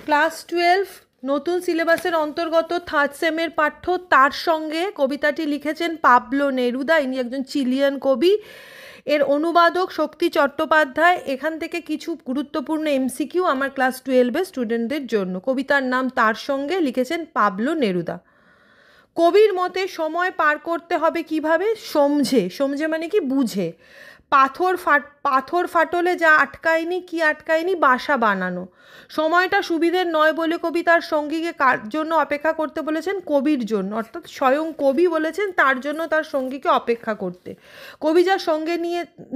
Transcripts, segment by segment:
Class 12 নতুন সিলেবাসের অন্তর্গত থার্ড সেমের পাঠ্য। তার সঙ্গে কবিতাটি লিখেছেন পাবলো নেরুদা, ইনি একজন চিলিয়ান কবি। এর অনুবাদক শক্তি চট্টোপাধ্যায়। এখান থেকে কিছু গুরুত্বপূর্ণ এমসিকিউ আমার ক্লাস 12-এর স্টুডেন্টদের জন্য। কবিতার নাম তার সঙ্গে, লিখেছেন পাবলো নেরুদা। কবির মতে সময় পার করতে হবে কিভাবে? সমঝে। সমঝে মানে কি? বুঝে। পাথর ফাটলে যা আটকায়নি, কি আটকায়নি? বাসা বানানো। সময়টা সুবিধের নয় বলে কবি তার সঙ্গীকে কার জন্য অপেক্ষা করতে বলেছেন? কবির জন্য, অর্থাৎ স্বয়ং কবি বলেছেন তার জন্য তার সঙ্গীকে অপেক্ষা করতে। কবি যার সঙ্গে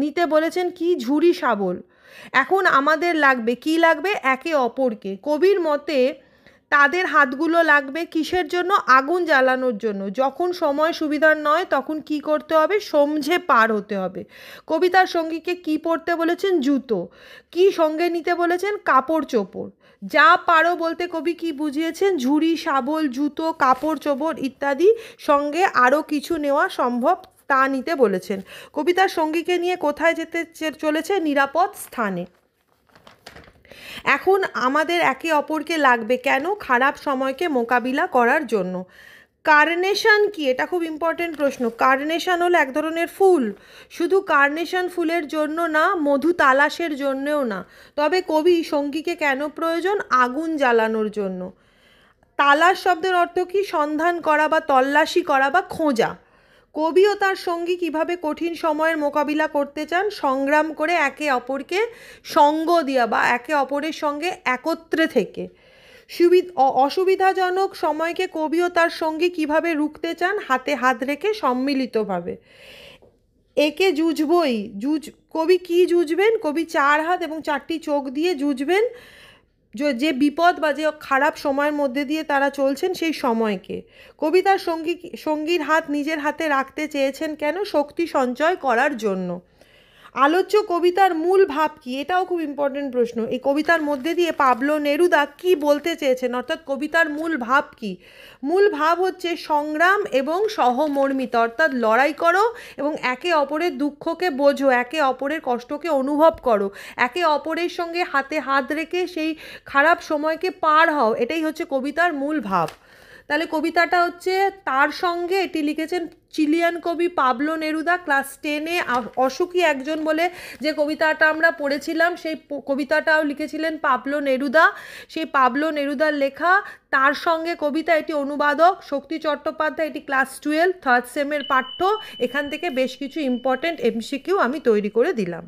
নিতে বলেছেন কি? ঝুড়ি শাবল। এখন আমাদের লাগবে কি? লাগবে একে অপরকে। কবির মতে তাদের হাতগুলো লাগবে কিসের জন্য? আগুন জ্বালানোর জন্য। যখন সময় সুবিধার নয় তখন কি করতে হবে? সমঝে পার হতে হবে। কবি তার সঙ্গীকে কি পরতে বলেছেন? জুতো। কি সঙ্গে নিতে বলেছেন? কাপড় চোপড়। যা পারো বলতে কবি কি বুঝিয়েছেন? ঝুড়ি, শাবল, জুতো, কাপড় চোপড় ইত্যাদি, সঙ্গে আরও কিছু নেওয়া সম্ভব তা নিতে বলেছেন। কবি তার সঙ্গীকে নিয়ে কোথায় যেতে চলেছে? নিরাপদ স্থানে। এখন আমাদের একে অপরকে লাগবে কেন? খারাপ সময়কে মোকাবিলা করার জন্য। কার্নেশন কি? এটা খুব ইম্পর্টেন্ট প্রশ্ন। কার্নেশন হলো এক ধরনের ফুল। শুধু কার্নেশন ফুলের জন্য না, মধু তালাশের জন্যেও না। তবে কবি সঙ্গীকে কেন প্রয়োজন? আগুন জ্বালানোর জন্য। তালাশ শব্দের অর্থ কি? সন্ধান করা বা তল্লাশি করা বা খোঁজা। কবি ও তার সঙ্গী কিভাবে কঠিন সময়ের মোকাবিলা করতে চান? সংগ্রাম করে, একে অপরকে সঙ্গ দিয়া বা একে অপরের সঙ্গে একত্রে থেকে। অসুবিধাজনক সময়কে কবি ও তার সঙ্গী কিভাবে রুখতে চান? হাতে হাত রেখে সম্মিলিতভাবে। একে যুঝবই। কবি কি যুঝবেন? কবি 4 হাত এবং 4টি চোখ দিয়ে যুঝবেন যে বিপদ বা যে খারাপ সময়ের মধ্যে দিয়ে তারা চলছেন সেই সময়কে। কবি তার সঙ্গীর হাত নিজের হাতে রাখতে চেয়েছেন কেন? শক্তি সঞ্চয় করার জন্য। আলোচ্য কবিতার মূল ভাব কি? এটাও খুব ইম্পর্টেন্ট প্রশ্ন। এই কবিতার মধ্যে দিয়ে পাবলো নেরুদা কি বলতে চেয়েছেন, অর্থাৎ কবিতার মূল ভাব কি? মূল ভাব হচ্ছে সংগ্রাম এবং সহমর্মিতা, অর্থাৎ লড়াই করো এবং একে অপরের দুঃখকে বোঝো, একে অপরের কষ্টকে অনুভব করো, একে অপরের সঙ্গে হাতে হাত রেখে সেই খারাপ সময়কে পার হও। এটাই হচ্ছে কবিতার মূল ভাব। তাহলে কবিতাটা হচ্ছে তার সঙ্গে, এটি লিখেছেন চিলিয়ান কবি পাবলো নেরুদা। ক্লাস 10-এ অসুখী একজন বলে যে কবিতাটা আমরা পড়েছিলাম, সেই কবিতাটাও লিখেছিলেন পাবলো নেরুদা। সেই পাবলো নেরুদার লেখা তার সঙ্গে কবিতা, এটি অনুবাদক শক্তি চট্টোপাধ্যায়। এটি ক্লাস 12 থার্ড সেমের পাঠ্য। এখান থেকে বেশ কিছু ইম্পর্টেন্ট এমসিকিউ আমি তৈরি করে দিলাম।